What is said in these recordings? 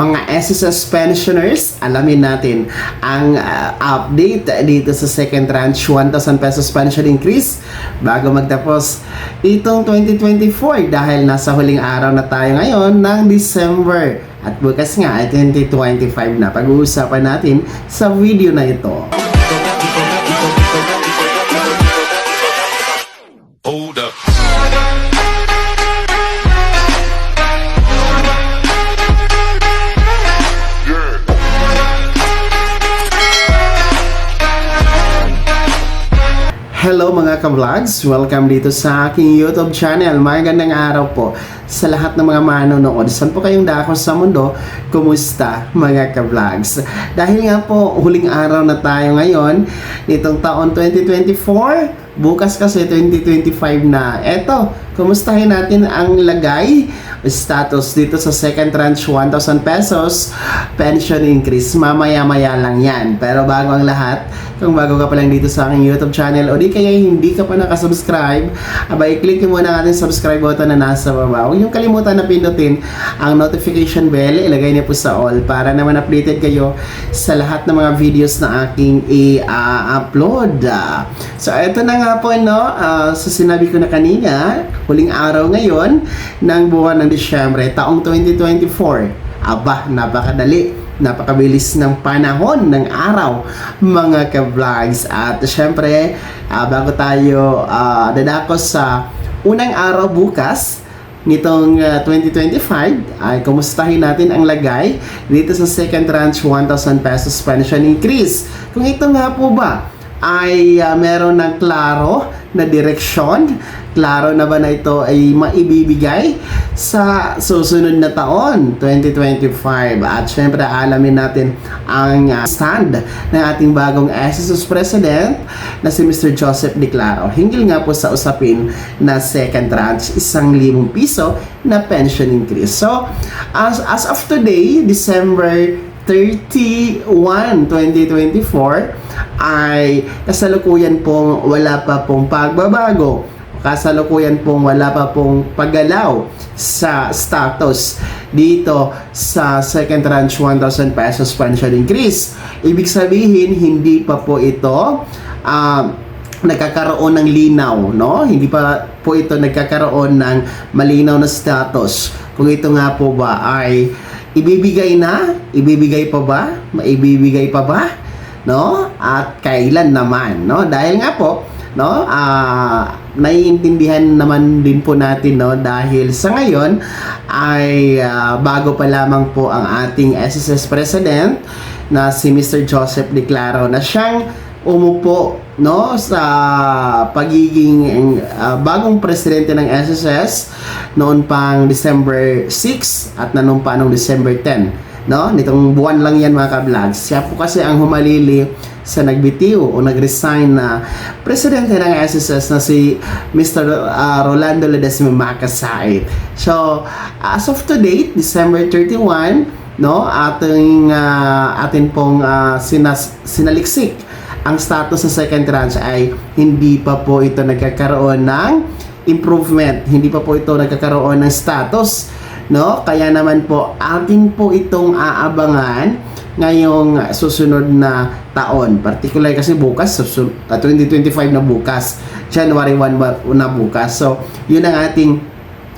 Mga SSS pensioners, alamin natin ang update dito sa second tranche 1,000 pesos pension increase bago magtapos itong 2024 dahil nasa huling araw na tayo ngayon ng December at bukas nga ay 2025 na. Pag-uusapan natin sa video na ito. Hold up. Hello mga ka-vlogs! Welcome dito sa aking YouTube channel. Magandang araw po sa lahat ng mga manonood. Saan po kayong dako sa mundo? Kumusta mga ka-vlogs? Dahil nga po, huling araw na tayo ngayon nitong taon 2024. Bukas kasi 2025 na. Eto, kumustahin natin ang lagay status dito sa second tranche 1,000 pesos pension increase. Mamaya-maya lang yan. Pero bago ang lahat, kung bago ka pa lang dito sa aking YouTube channel o di kaya hindi ka pa nakasubscribe, abay click mo muna ang ating subscribe button na nasa baba. Huwag niyong kalimutan na pindutin ang notification bell. Ilagay niyo po sa all para naman updated kayo sa lahat ng mga videos na aking i-upload. So eto na nga po, no? So sinabi ko na kanina, huling araw ngayon ng buwan ng Disyembre, taong 2024. Aba, napakadali, napakabilis ng panahon ng araw mga ka-vlogs. At syempre, bago tayo dadako sa unang araw bukas nitong 2025, ay kumustahin natin ang lagay dito sa second tranche 1,000 pesos pension increase. Kung ito nga po ba ay meron ng klaro na direksyon, klaro na ba na ito ay maibibigay sa susunod na taon 2025. At syempre alamin natin ang stand ng ating bagong SSS President na si Mr. Joseph Declaro hinggil nga po sa usapin na second tranche 1,000 piso na pension increase. So as of today, December 31, 2024 ay kasalukuyan pong wala pa pong pagbabago, kasalukuyan pong wala pa pong paggalaw sa status dito sa second tranche 1,000 pesos pension increase. Ibig sabihin, hindi pa po ito nagkakaroon ng linaw, no? Hindi pa po ito nagkakaroon ng malinaw na status kung ito nga po ba ay ibibigay na, ibibigay pa ba, maibibigay pa ba, no? At kailan naman, no? Dahil nga po, no, naiintindihan naman din po natin, no, dahil sa ngayon ay bago pa lamang po ang ating SSS President na si Mr. Joseph Declaro na siyang umupo, no, sa pagiging bagong presidente ng SSS noon pang December 6 at nanumpa noong December 10, no? Nitong buwan lang yan mga ka-vlogs. Siya po kasi ang humalili sa nagbitiw o nag-resign na presidente ng SSS na si Mr. Rolando Ledesma Makasait. So, as of today, December 31, no, atin pong sinaliksik ang status sa second tranche ay hindi pa po ito nagkakaroon ng improvement, hindi pa po ito nagkakaroon ng status, no? Kaya naman po atin po itong aabangan ngayong susunod na taon, particular kasi bukas 2025 na bukas, January 1 na bukas. So yun ang ating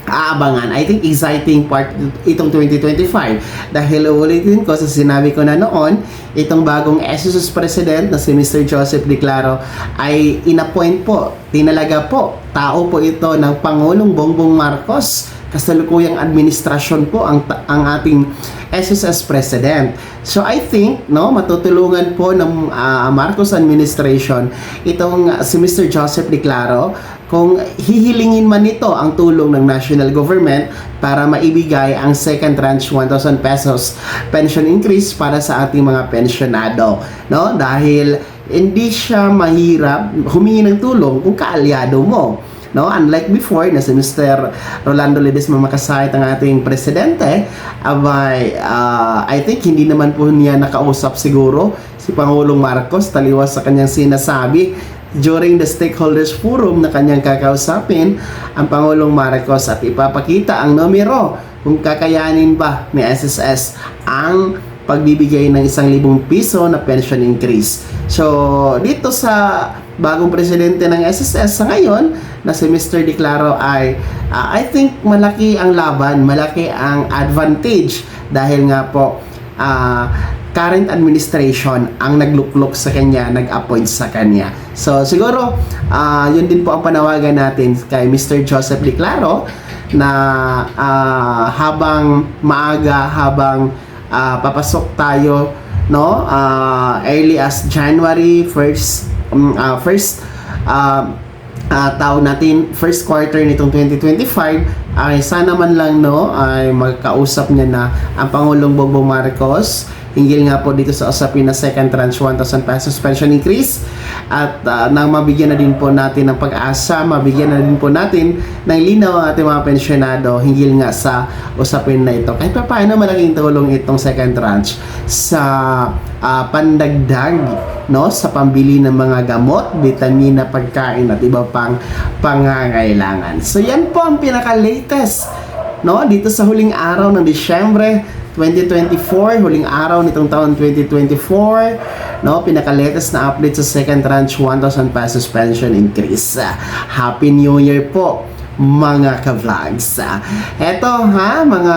aabangan. I think exciting part itong 2025 dahil ulitin ko sa sinabi ko na noon, itong bagong SSS President na si Mr. Joseph Declaro ay inappoint po, tinalaga po, tao po ito ng Pangulong Bongbong Marcos, kasalukuyang administrasyon po ang ating SSS President. So I think, no, matutulungan po ng Marcos administration itong si Mr. Joseph Declaro kung hihilingin man ito ang tulong ng national government para maibigay ang second tranche 1,000 pesos pension increase para sa ating mga pensionado, no? Dahil hindi siya mahirap humingi ng tulong kung kaalyado mo, no? Unlike before na si Mr. Rolando Ledesma Makasait ang ating presidente, abay, I think hindi naman po niya nakausap siguro si Pangulong Marcos taliwas sa kanyang sinasabi during the stakeholders forum na kanyang kakausapin ang Pangulong Marcos at ipapakita ang numero kung kakayanin ba ni SSS ang pagbibigay ng 1,000 piso na pension increase. So, dito sa bagong presidente ng SSS sa ngayon, na si Mr. Declaro ay, I think malaki ang laban, malaki ang advantage dahil nga po, current administration ang nagluklok sa kanya, nag-appoint sa kanya. So, siguro, yun din po ang panawagan natin kay Mr. Joseph Declaro na habang maaga, habang papasok tayo, no, early as January 1st, taon natin, first quarter nitong 2025, ay sana man lang, no, ay magkausap niya na ang Pangulong Bongbong Marcos hinggil nga po dito sa usapin na second tranche 1,000 pesos pension increase at nang mabigyan na din po natin ng pag-asa, mabigyan na din po natin ng linaw ang ating mga pensyonado hinggil nga sa usapin na ito. Kahit pa paano malaking tulong itong second tranche sa pandagdag, no, sa pambili ng mga gamot, bitamina, pagkain at iba pang pangangailangan. So yan po ang pinaka-latest, no, dito sa huling araw ng Disyembre 2024, huling araw nitong taon 2024, no, pinaka-latest na update sa second tranche 1,000 pesos pension increase. Happy New Year po mga ka-vlogs. Eto ha, mga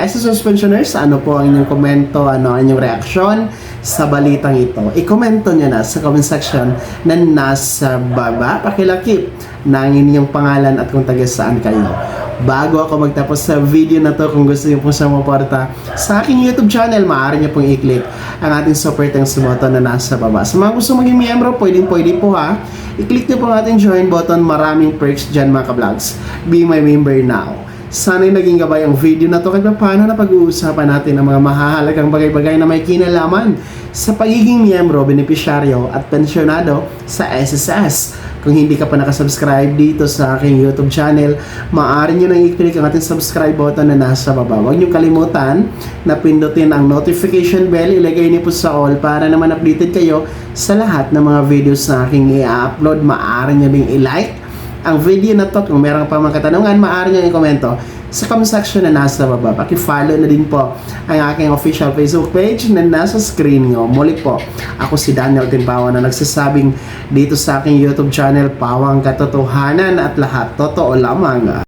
SSS pensioners, ano po ang inyong komento, ano ang inyong reaksyon sa balitang ito? I-komento nyo na sa comment section na nasa baba. Pakilakip ng inyong pangalan at kung taga saan kayo. Bago ako magtapos sa video na to, kung gusto niyo pong sumuporta sa aking YouTube channel, maaari niyo pong i-click ang ating super thanks button na nasa baba. Sa mga gusto maging miyembro, pwede po ha. I-click niyo po ang ating join button. Maraming perks dyan mga ka-vlogs. Be my member now. Sana'y naging gabay ang video na to kahit paano na pag-uusapan natin ang mga mahahalagang bagay-bagay na may kinalaman sa pagiging miyembro, benepisyaryo at pensyonado sa SSS. Kung hindi ka pa nakasubscribe dito sa aking YouTube channel, maaari nyo nang i-click ang ating subscribe button na nasa baba. Huwag nyo kalimutan na pindutin ang notification bell, ilagay niyo po sa all para naman updated kayo sa lahat ng mga videos na aking i-upload. Maaari nyo ding i-like ang video na to. Kung meron pa mga katanungan, maaari nyo i-komento sa comment section na nasa baba. Paki-follow na din po ang aking official Facebook page na nasa screen nyo. Muli po, ako si Daniel Timbawan na nagsasabing dito sa aking YouTube channel, pawang katotohanan at lahat totoo lamang.